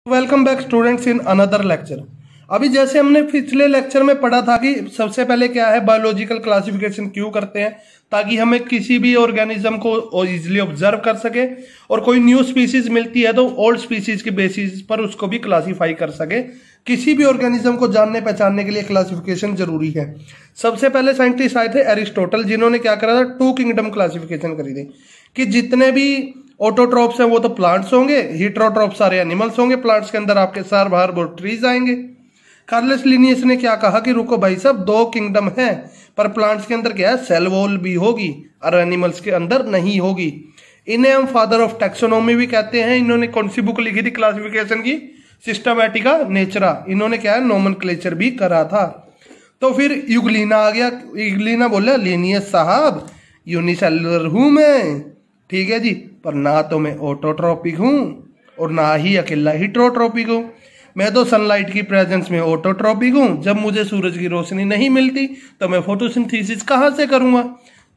Welcome back students in another lecture. अभी जैसे हमने पिछले लेक्चर में पढ़ा था कि सबसे पहले क्या है बायोलॉजिकल क्लासिफिकेशन क्यों करते हैं, ताकि हमें किसी भी ऑर्गेनिज्म को इजीली ऑब्जर्व कर सके और कोई न्यू स्पीसीज मिलती है तो ओल्ड स्पीसीज के बेसिस पर उसको भी क्लासीफाई कर सके। किसी भी ऑर्गेनिज्म को जानने पहचानने के लिए क्लासिफिकेशन जरूरी है। सबसे पहले साइंटिस्ट आए थे एरिस्टोटल, जिन्होंने क्या करा था, टू किंगडम क्लासिफिकेशन करी थी कि जितने भी ऑटोट्रॉप्स हैं वो तो प्लांट्स होंगे, हीट्रोट्रॉप्स सारे एनिमल्स होंगे, प्लांट्स के अंदर आपके सार बाहर वो ट्रीज आएंगे। कार्लस लिनियस ने क्या कहा कि रुको भाई साहब, दो किंगडम है पर प्लांट्स के अंदर क्या है, सेल वॉल भी होगी और एनिमल्स के अंदर नहीं होगी। इन्हें हम फादर ऑफ टैक्सोनॉमी भी कहते हैं। इन्होंने कौन सी बुक लिखी थी क्लासिफिकेशन की? सिस्टमैटिका नेचरा। इन्होंने क्या है, नोमेनक्लेचर भी करा था। तो फिर यूग्लिना आ गया। यूग्लिना बोला लिनियस साहब यूनिसेलुलर हूं मैं, ठीक है जी, पर ना तो मैं ऑटोट्रॉपिक हूं और ना ही अकेला हीट्रोट्रॉपिक हूं। मैं तो सनलाइट की प्रेजेंस में ऑटोट्रॉपिक हूं। जब मुझे सूरज की रोशनी नहीं मिलती तो मैं फोटोसिंथेसिस कहां से करूंगा?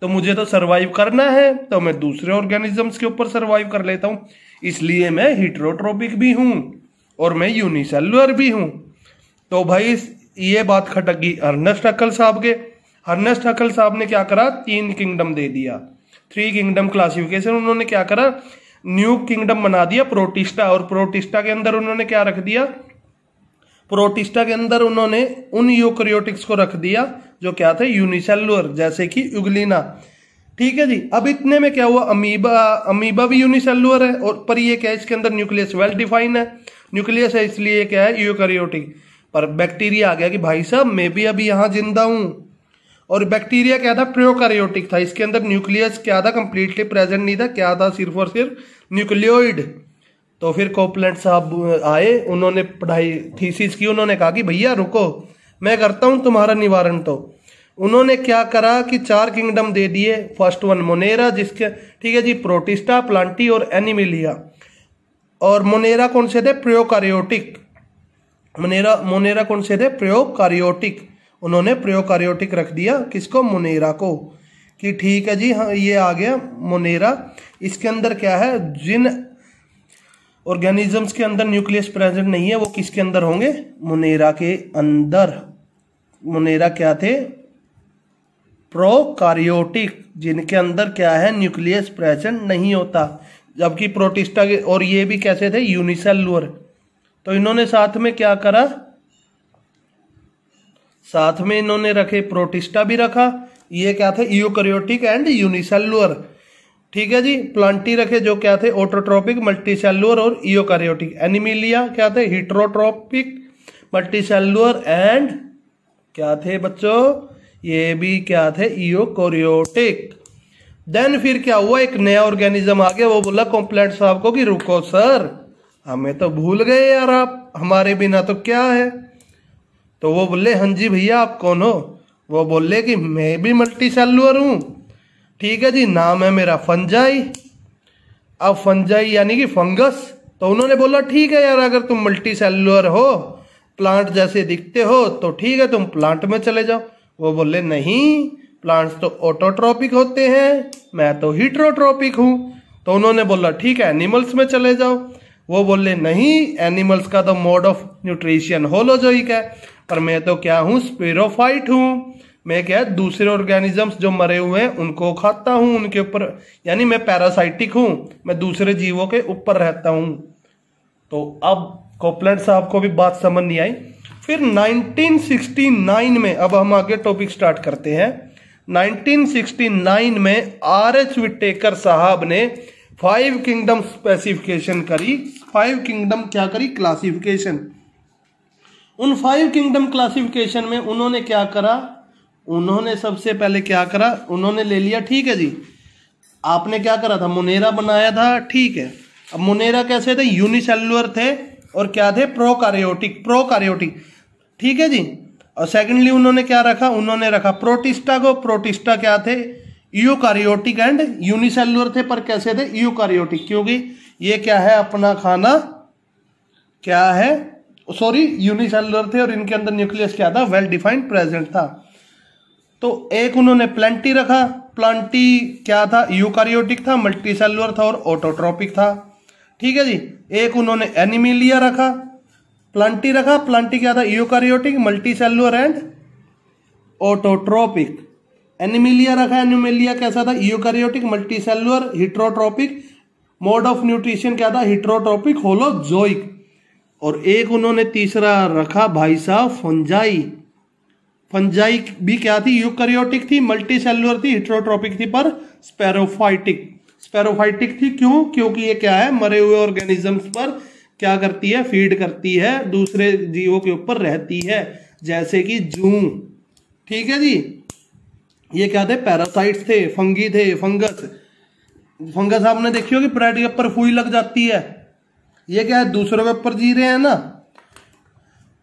तो मुझे तो सरवाइव करना है, तो मैं दूसरे ऑर्गेनिजम्स के ऊपर सरवाइव कर लेता हूं। इसलिए मैं हीट्रोट्रॉपिक भी हूं और मैं यूनिसेलुलर भी हूं। तो भाई ये बात खटक गई अर्नेस्ट हक्सल साहब के। अर्नेस्ट हक्सल साहब ने क्या करा, 3 किंगडम दे दिया, 3 किंगडम क्लासिफिकेशन। उन्होंने क्या करा, न्यू किंगडम बना दिया प्रोटिस्टा। और प्रोटिस्टा के अंदर उन्होंने क्या रख दिया, प्रोटिस्टा के अंदर उन्होंने उन यूकैरियोटिक्स को रख दिया जो क्या थे, यूनिसेलुलर, जैसे कि यूग्लिना। ठीक है जी। अब इतने में क्या हुआ, अमीबा भी यूनिसेलुलर है और पर ये क्या है, इसके अंदर न्यूक्लियस वेल डिफाइंड है, न्यूक्लियस है, इसलिए क्या है यूकैरियोटिक। पर बैक्टीरिया आ गया कि भाई साहब मैं भी अभी यहां जिंदा हूं। और बैक्टीरिया क्या था, प्रोकैरियोटिक था, इसके अंदर न्यूक्लियस क्या था, कंप्लीटली प्रेजेंट नहीं था, क्या था, सिर्फ और सिर्फ न्यूक्लियोइड। तो फिर कोपलैंड साहब आए, उन्होंने पढ़ाई थीसिस की। उन्होंने कहा कि भैया रुको, मैं करता हूं तुम्हारा निवारण। तो उन्होंने क्या करा कि 4 किंगडम दे दिए। फर्स्ट वन मोनेरा, जिसके ठीक है जी, प्रोटिस्टा, प्लांटी और एनिमिलिया। और मोनेरा कौन से थे, प्रोकैरियोटिक। मोनेरा कौन से थे, प्रोकैरियोटिक। उन्होंने प्रोकैरियोटिक रख दिया किसको, मोनेरा को, कि ठीक है जी हाँ ये आ गया मोनेरा। इसके अंदर क्या है, जिन ऑर्गेनिजम्स के अंदर न्यूक्लियस प्रेजेंट नहीं है वो किसके अंदर होंगे, मोनेरा के अंदर। मोनेरा क्या थे, प्रोकैरियोटिक, जिनके अंदर क्या है, न्यूक्लियस प्रेजेंट नहीं होता। जबकि प्रोटिस्टा के, और ये भी कैसे थे, यूनिसेलुलर। तो इन्होंने साथ में क्या करा, साथ में इन्होंने रखे प्रोटिस्टा भी रखा। ये क्या थे, यूकैरियोटिक एंड यूनिसेलुलर। ठीक है जी। प्लांटी रखे जो क्या थे, ऑटोट्रॉपिक, मल्टीसेलुलर और यूकैरियोटिक। एनिमिलिया क्या थे, हीट्रोट्रॉपिक, मल्टीसेलुलर एंड क्या थे बच्चों, ये भी क्या थे, यूकैरियोटिक। देन फिर क्या हुआ, एक नया ऑर्गेनिज्म आ गया। वो बोला कोपलैंड साहब को कि रुको सर, हमें तो भूल गए यार, आप हमारे बिना तो क्या है। तो वो बोले हाँ जी भैया आप कौन हो? वो बोले कि मैं भी मल्टीसेलुलर हूं। ठीक है जी, नाम है मेरा फंजाई। अब फंजाई यानी कि फंगस। तो उन्होंने बोला ठीक है यार, अगर तुम मल्टीसेलुलर हो, प्लांट जैसे दिखते हो, तो ठीक है तुम प्लांट में चले जाओ। वो बोले नहीं, प्लांट्स तो ऑटोट्रॉपिक होते हैं, मैं तो हीट्रोट्रॉपिक हूं। तो उन्होंने बोला ठीक है एनिमल्स में चले जाओ। वो बोले नहीं, एनिमल्स का तो मोड ऑफ न्यूट्रिशन होलोजोइक है, पर मैं तो क्या हूं, स्पेरोफाइट हूं। मैं क्या है, दूसरे ऑर्गेनिजम्स जो मरे हुए हैं उनको खाता हूं, उनके ऊपर, यानी मैं पैरासाइटिक हूं, मैं दूसरे जीवों के ऊपर रहता हूं। तो अब कोपलैंड साहब को भी बात समझ नहीं आई। फिर 1969 में, अब हम आगे टॉपिक स्टार्ट करते हैं। 1969 में आर.एच. विटेकर साहब ने 5 किंगडम स्पेसिफिकेशन करी। 5 किंगडम क्या करी, क्लासिफिकेशन। उन 5 किंगडम क्लासिफिकेशन में उन्होंने क्या करा, उन्होंने सबसे पहले क्या करा, उन्होंने ले लिया, ठीक है जी, आपने क्या करा था, मोनेरा बनाया था, ठीक है। अब मोनेरा कैसे थे, यूनिसेलुलर थे और क्या थे, प्रोकैरियोटिक, ठीक है जी। और सेकेंडली उन्होंने क्या रखा, उन्होंने रखा प्रोटिस्टा को। प्रोटिस्टा क्या थे, यूकैरियोटिक एंड यूनिसेलुलर थे, पर कैसे थे, यूकैरियोटिक, क्योंकि ये क्या है, अपना खाना क्या है, सॉरी यूनिसेलुलर थे और इनके अंदर न्यूक्लियस क्या था, वेल डिफाइंड प्रेजेंट था। तो एक उन्होंने प्लांटी रखा। प्लांटी क्या था, यूकैरियोटिक था, मल्टीसेलुलर था और ऑटोट्रॉपिक था। ठीक है जी। एक उन्होंने एनिमिलिया रखा, प्लांटी रखा। प्लांटी क्या था? Eukaryotic, multicellular and autotrophic. Animalia रखा, एनिमिलिया कैसा था? Eukaryotic, multicellular, heterotrophic. Mode of nutrition क्या था? Heterotrophic, holozoic. और एक उन्होंने तीसरा रखा भाई साहब फंजाई। फंजाई भी क्या थी? यूकारियोटिक थी, मल्टीसेलुलर थी, हिट्रोट्रोपिक थी, पर स्पेरोफाइटिक। स्पेरोफाइटिक थी क्यों? क्योंकि ये क्या है? मरे हुए ऑर्गेनिजम्स पर क्या करती है? फीड करती है, दूसरे जीवों के ऊपर रहती है, जैसे कि जू। ठीक है जी। ये क्या थे? पैरासाइट्स थे, फंगी थे, फंगस। फंगस आपने देखी होगी ब्रेड के ऊपर फूई लग जाती है। ये क्या है? दूसरों के ऊपर जी रहे हैं ना।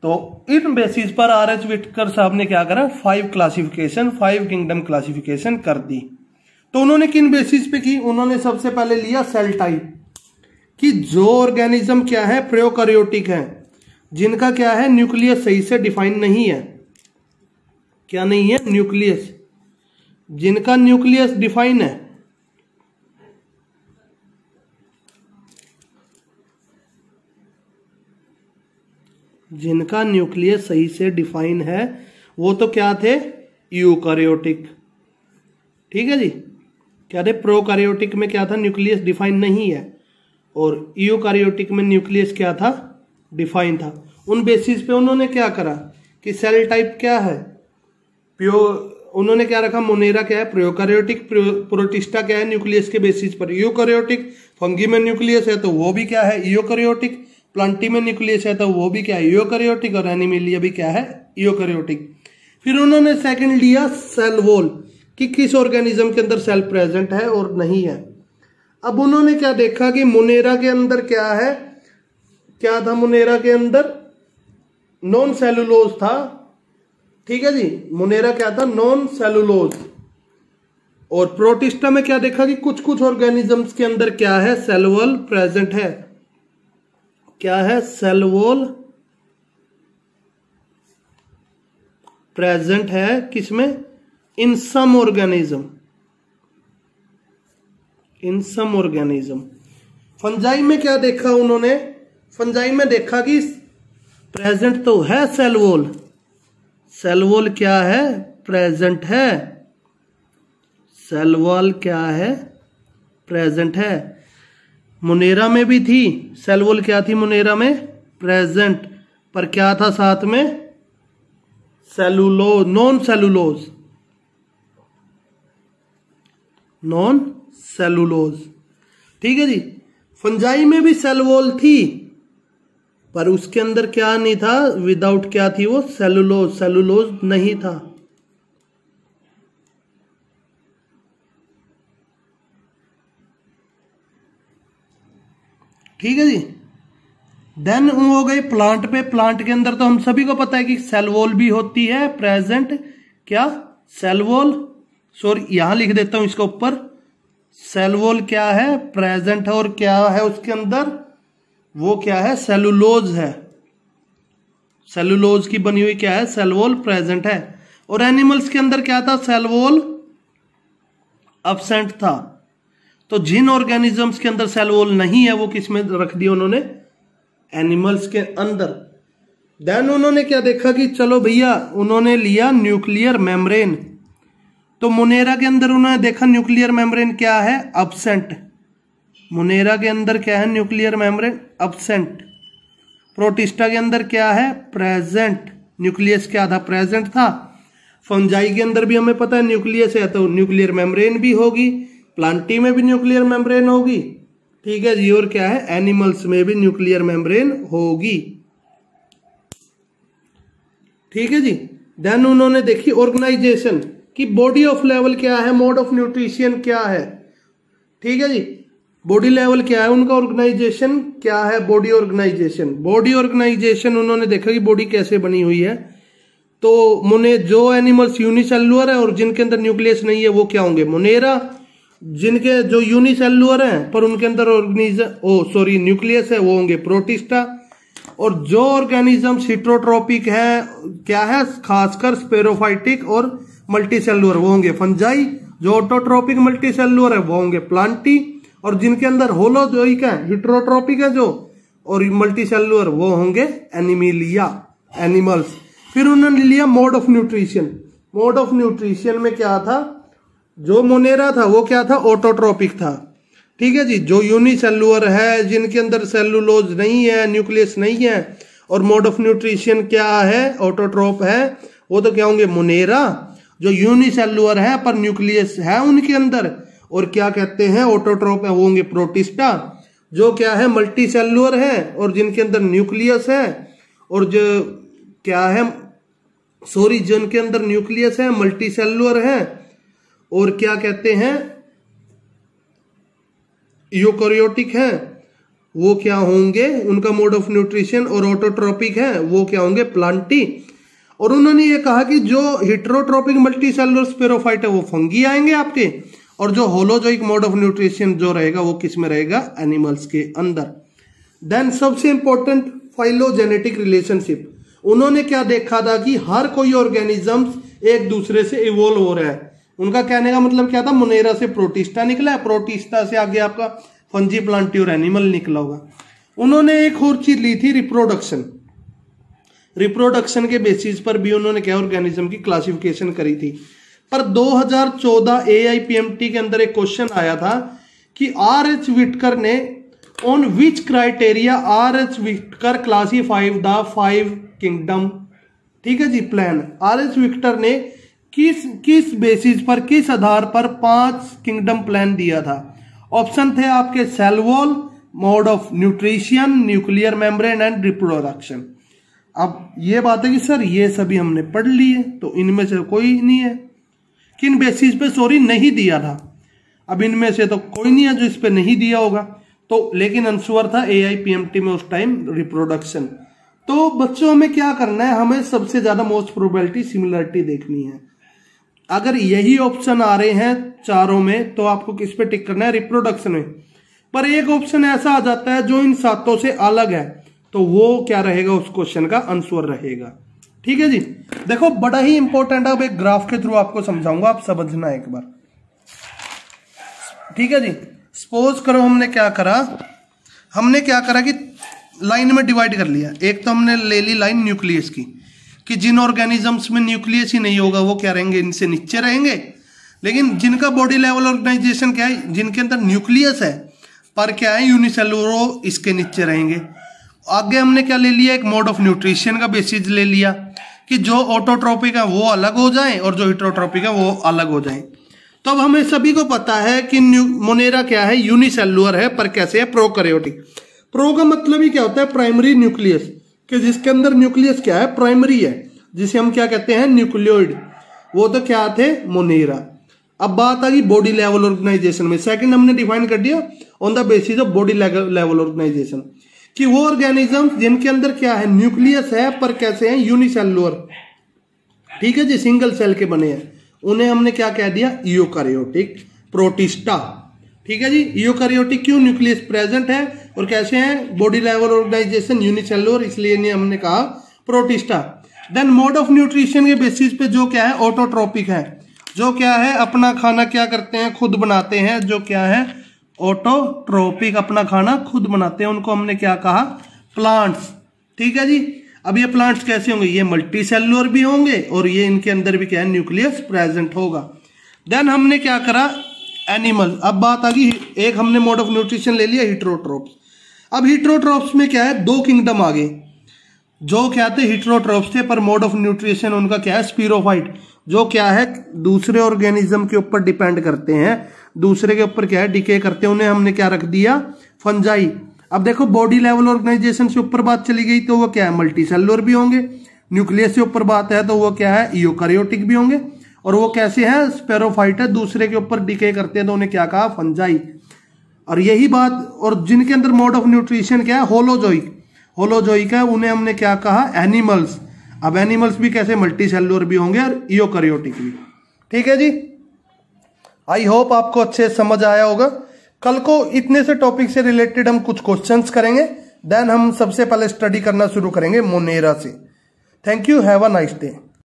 तो इन बेसिस पर आर.एच. विटकर साहब ने क्या करा? 5 क्लासिफिकेशन, 5 किंगडम क्लासिफिकेशन कर दी। तो उन्होंने किन बेसिस पे की? उन्होंने सबसे पहले लिया सेल टाइप, कि जो ऑर्गेनिज्म क्या है? प्रोकैरियोटिक है, जिनका क्या है? न्यूक्लियस सही से डिफाइन नहीं है। क्या नहीं है? न्यूक्लियस। जिनका न्यूक्लियस डिफाइन है, जिनका न्यूक्लियस सही से डिफाइन है, वो तो क्या थे? यूकैरियोटिक। ठीक है जी। क्या थे? प्रोकैरियोटिक में क्या था? न्यूक्लियस डिफाइन नहीं है, और यूकैरियोटिक में न्यूक्लियस क्या था? डिफाइन था। उन बेसिस पे उन्होंने क्या करा कि सेल टाइप क्या है? उन्होंने क्या रखा? मोनेरा क्या है? प्रोकैरियोटिक। प्रोटिस्टा क्या है? न्यूक्लियस के बेसिस पर यूकैरियोटिक। फंगी में न्यूक्लियस है तो वो भी क्या है? यूकैरियोटिक। प्लांटी में न्यूक्लियस है तो वो भी क्या है? यूकैरियोटिक। और एनिमिलिया भी क्या है? यूकैरियोटिक। फिर उन्होंने सेकंड लिया सेल वॉल, कि किस ऑर्गेनिज्म के अंदर सेल प्रेजेंट है और नहीं है। अब उन्होंने क्या देखा कि मोनेरा के अंदर क्या है? क्या था मोनेरा के अंदर? नॉन सेलुलोज था। ठीक है जी। मोनेरा क्या था? Non cellulose. और प्रोटिस्टा में क्या देखा कि कुछ कुछ ऑर्गेनिजम्स के अंदर क्या है? सेल वॉल प्रेजेंट है। क्या है? सेल वॉल प्रेजेंट है। किसमें? इन सम ऑर्गेनिज्म। इन सम ऑर्गेनिज्म। फंजाई में क्या देखा उन्होंने? फंजाई में देखा कि प्रेजेंट तो है सेल वॉल। सेल वॉल क्या है? प्रेजेंट है। सेल वॉल क्या है? प्रेजेंट है। मोनेरा में भी थी सेल वॉल। क्या थी मोनेरा में? प्रेजेंट। पर क्या था साथ में? Cellulose, non cellulose. Non cellulose. ठीक है जी। फंजाई में भी सेल वॉल थी, पर उसके अंदर क्या नहीं था? विदाउट क्या थी वो? सेलुलोज। सेलुलोज नहीं था। ठीक है जी। देन हो गई प्लांट पे। प्लांट के अंदर तो हम सभी को पता है कि सेल वॉल भी होती है प्रेजेंट। क्या? Cell wall. सॉरी, यहां लिख देता हूं इसके ऊपर। सेल वॉल क्या है? प्रेजेंट है। और क्या है उसके अंदर? वो क्या है? सेलुलोज है। सेलुलोज की बनी हुई क्या है? सेल वॉल प्रेजेंट है। और एनिमल्स के अंदर क्या था? सेल वॉल एब्सेंट था। तो जिन ऑर्गेनिजम्स के अंदर सेल वॉल नहीं है वो किस में रख दिया उन्होंने? एनिमल्स के अंदर। देन उन्होंने क्या देखा कि चलो भैया, उन्होंने लिया न्यूक्लियर मेम्ब्रेन। तो मोनेरा के अंदर उन्होंने देखा न्यूक्लियर मेम्ब्रेन क्या है? एब्सेंट। मोनेरा के अंदर क्या है? Nuclear membrane absent. प्रोटिस्टा के अंदर क्या है? प्रेजेंट। न्यूक्लियस क्या था? प्रेजेंट था। फंजाई के अंदर भी हमें पता है न्यूक्लियस है तो न्यूक्लियर मेम्ब्रेन भी होगी। प्लांटी में भी न्यूक्लियर मेम्ब्रेन होगी। ठीक है जी। और क्या है? एनिमल्स में भी न्यूक्लियर मेम्ब्रेन होगी। ठीक है जी। देन उन्होंने देखी ऑर्गेनाइजेशन की बॉडी ऑफ लेवल क्या है, मोड ऑफ न्यूट्रिशन क्या है। ठीक है जी। बॉडी लेवल क्या है उनका, ऑर्गेनाइजेशन क्या है, बॉडी ऑर्गेनाइजेशन। बॉडी ऑर्गेनाइजेशन उन्होंने देखा कि बॉडी कैसे बनी हुई है। तो मुने जो एनिमल्स यूनिसेलुलर है और जिनके अंदर न्यूक्लियस नहीं है वो क्या होंगे? मोनेरा। जिनके जो यूनिसेलुलर हैं पर उनके अंदर न्यूक्लियस है वो होंगे प्रोटिस्टा। और जो ऑर्गेनिज्म हिट्रोट्रोपिक है क्या है, खासकर स्पेरोफाइटिक और मल्टीसेलुलर, वो होंगे फंजाई। जो ऑटोट्रोपिक मल्टीसेलुलर है वो होंगे प्लांटी। और जिनके अंदर होलोजोइक है, हिट्रोट्रोपिक है जो, और मल्टी सेलुलर वो होंगे एनिमिलिया, एनिमल्स। फिर उन्होंने लिया mode of nutrition. Mode of nutrition में क्या था, जो मोनेरा था वो क्या था, ऑटोट्रोपिक था। ठीक है जी, जो यूनिसेलुलर है, जिनके अंदर सेलुलोज नहीं है, न्यूक्लियस नहीं है, और मोड ऑफ न्यूट्रिशन क्या है, ऑटोट्रोप है, वो तो क्या होंगे, मोनेरा। जो यूनिसेलुलर है पर न्यूक्लियस है उनके अंदर, और क्या कहते हैं, ऑटोट्रोप है, वो होंगे प्रोटिस्टा। जो क्या है, मल्टी सेलुलर है और जिनके अंदर न्यूक्लियस है, और जो क्या है, सॉरी, जिनके अंदर न्यूक्लियस है, मल्टी सेलुलर है, और क्या कहते हैं, यूकोरियोटिक है, वो क्या होंगे, उनका मोड ऑफ न्यूट्रिशन, और ऑटोट्रोपिक है, वो क्या होंगे, प्लांटी। और उन्होंने ये कहा कि जो हिट्रोट्रोपिक मल्टी सेलुलर स्पेरोफाइट है वो फंगी आएंगे आपके, और जो होलोजोइक मोड ऑफ न्यूट्रिशन जो रहेगा वो किस में रहेगा, एनिमल्स के अंदर। देन सबसे इंपॉर्टेंट फाइलोजेनेटिक रिलेशनशिप। उन्होंने क्या देखा था कि हर कोई ऑर्गेनिजम्स एक दूसरे से इवोल्व हो रहा है। उनका कहने का मतलब क्या था, मोनेरा से प्रोटिस्टा निकला है, प्रोटिस्टा से आगे आपका फंजी, प्लांटी और एनिमल निकला होगा। उन्होंने एक और चीज ली थी, रिप्रोडक्शन। रिप्रोडक्शन के बेसिस पर भी उन्होंने क्या, ऑर्गेनिज्म की क्लासिफिकेशन करी थी। पर 2014 AIPMT के अंदर एक क्वेश्चन आया था कि R.H. विटकर ने on which criteria R.H. Whittaker classified the 5 kingdom. ठीक है जी, प्लान। R.H. विटकर ने किस बेसिस पर, किस आधार पर 5 किंगडम प्लान दिया था। ऑप्शन थे आपके cell wall, mode of nutrition, nuclear membrane and reproduction. अब ये बात है कि सर ये सभी हमने पढ़ लिए, तो इनमें से कोई नहीं है, किन बेसिस पे, सॉरी, नहीं दिया था। अब इनमें से तो कोई नहीं है जो इस पे नहीं दिया होगा, तो लेकिन आंसर था AIPMT में उस टाइम रिप्रोडक्शन। तो बच्चों में क्या करना है, हमें सबसे ज्यादा मोस्ट प्रोबेबिलिटी सिमिलरिटी देखनी है। अगर यही ऑप्शन आ रहे हैं चारों में तो आपको किस पे टिक करना है, रिप्रोडक्शन में। पर एक ऑप्शन ऐसा आ जाता है जो इन सातों से अलग है, तो वो क्या रहेगा, उस क्वेश्चन का आंसर रहेगा। ठीक है जी, देखो बड़ा ही इंपॉर्टेंट है, अब एक ग्राफ के थ्रू आपको समझाऊंगा, आप समझना एक बार। ठीक है जी, सपोज करो हमने क्या करा कि लाइन में डिवाइड कर लिया। एक तो हमने ले ली लाइन न्यूक्लियस की, कि जिन ऑर्गेनिजम्स में न्यूक्लियस ही नहीं होगा वो क्या रहेंगे, इनसे नीचे रहेंगे। लेकिन जिनका बॉडी लेवल ऑर्गेनाइजेशन क्या है, जिनके अंदर न्यूक्लियस है पर क्या है, यूनिसेलुलर, इसके नीचे रहेंगे। आगे हमने क्या ले लिया, एक मोड ऑफ न्यूट्रिशन का बेसिस ले लिया कि जो ऑटोट्रोपिक है वो अलग हो जाए और जो हिट्रोट्रोपिक है वो अलग हो जाए। तो अब हमें सभी को पता है कि मोनेरा क्या है, यूनिसेलुलर है, पर कैसे है, प्रोकैरियोटिक। प्रो का मतलब ही क्या होता है, प्राइमरी न्यूक्लियस, कि जिसके अंदर न्यूक्लियस क्या है, प्राइमरी है, जिसे हम क्या कहते हैं, न्यूक्लियोइड। वो तो क्या थे, मोनेरा। अब बात आ गई बॉडी लेवल ऑर्गेनाइजेशन में। सेकंड हमने डिफाइन कर दिया on the basis of body level organisation, कि वो ऑर्गेनिजम्स जिनके अंदर क्या है, न्यूक्लियस है पर कैसे हैं, यूनिसेलुलर। ठीक है जी, सिंगल सेल के बने हैं, उन्हें हमने क्या कह दिया, यूकारियोटिक, प्रोटिस्टा। ठीक है जी, यूकारियोटिक क्यों, न्यूक्लियस प्रेजेंट है और कैसे हैं, बॉडी लेवल ऑर्गेनाइजेशन, यूनिसेलुलर, इसलिए हमने कहा Protista. Then mode of nutrition के बेसिस पे जो क्या है, ऑटोट्रोपिक है, जो क्या है, अपना खाना क्या करते हैं, खुद बनाते हैं, जो क्या है, ऑटोट्रोपिक, अपना खाना खुद बनाते हैं, उनको हमने क्या कहा, प्लांट्स। ठीक है जी, अब ये प्लांट्स कैसे होंगे, ये मल्टी सेलुलर भी होंगे और ये इनके अंदर भी क्या है, न्यूक्लियस प्रेजेंट होगा। देन हमने क्या करा, एनिमल। अब बात आ गई, एक हमने मोड ऑफ न्यूट्रिशन ले लिया, हिट्रोट्रोप्स। अब हिट्रोट्रोप्स में क्या है, 2 किंगडम आ गए, जो क्या थे, हिट्रोट्रोप्स थे, पर मोड ऑफ न्यूट्रिशन उनका क्या है, स्पीरोफाइट, जो क्या है, दूसरे ऑर्गेनिज्म के ऊपर डिपेंड करते हैं, दूसरे के ऊपर क्या है, डिके करते हैं, उन्हें हमने क्या रख दिया, फंजाई। अब देखो बॉडी लेवल ऑर्गेनाइजेशन से ऊपर बात चली गई तो वो क्या है, मल्टी सेलुलर भी होंगे। न्यूक्लियस से ऊपर बात है तो वो क्या है, यूकारियोटिक भी होंगे। और वो कैसे है, स्पेरोफाइट है, दूसरे के ऊपर डिके करते हैं तो उन्हें क्या कहा, फंजाई। और यही बात, और जिनके अंदर मोड ऑफ न्यूट्रिशन क्या है, होलोजोइक है, उन्हें हमने क्या कहा, एनिमल्स। अब एनिमल्स भी कैसे, मल्टी सेलुलर भी होंगे और यूकारियोटिक भी। ठीक है जी, आई होप आपको अच्छे समझ आया होगा। कल को इतने से टॉपिक से रिलेटेड हम कुछ क्वेश्चंस करेंगे, देन हम सबसे पहले स्टडी करना शुरू करेंगे मोनेरा से। Thank you, have a nice day.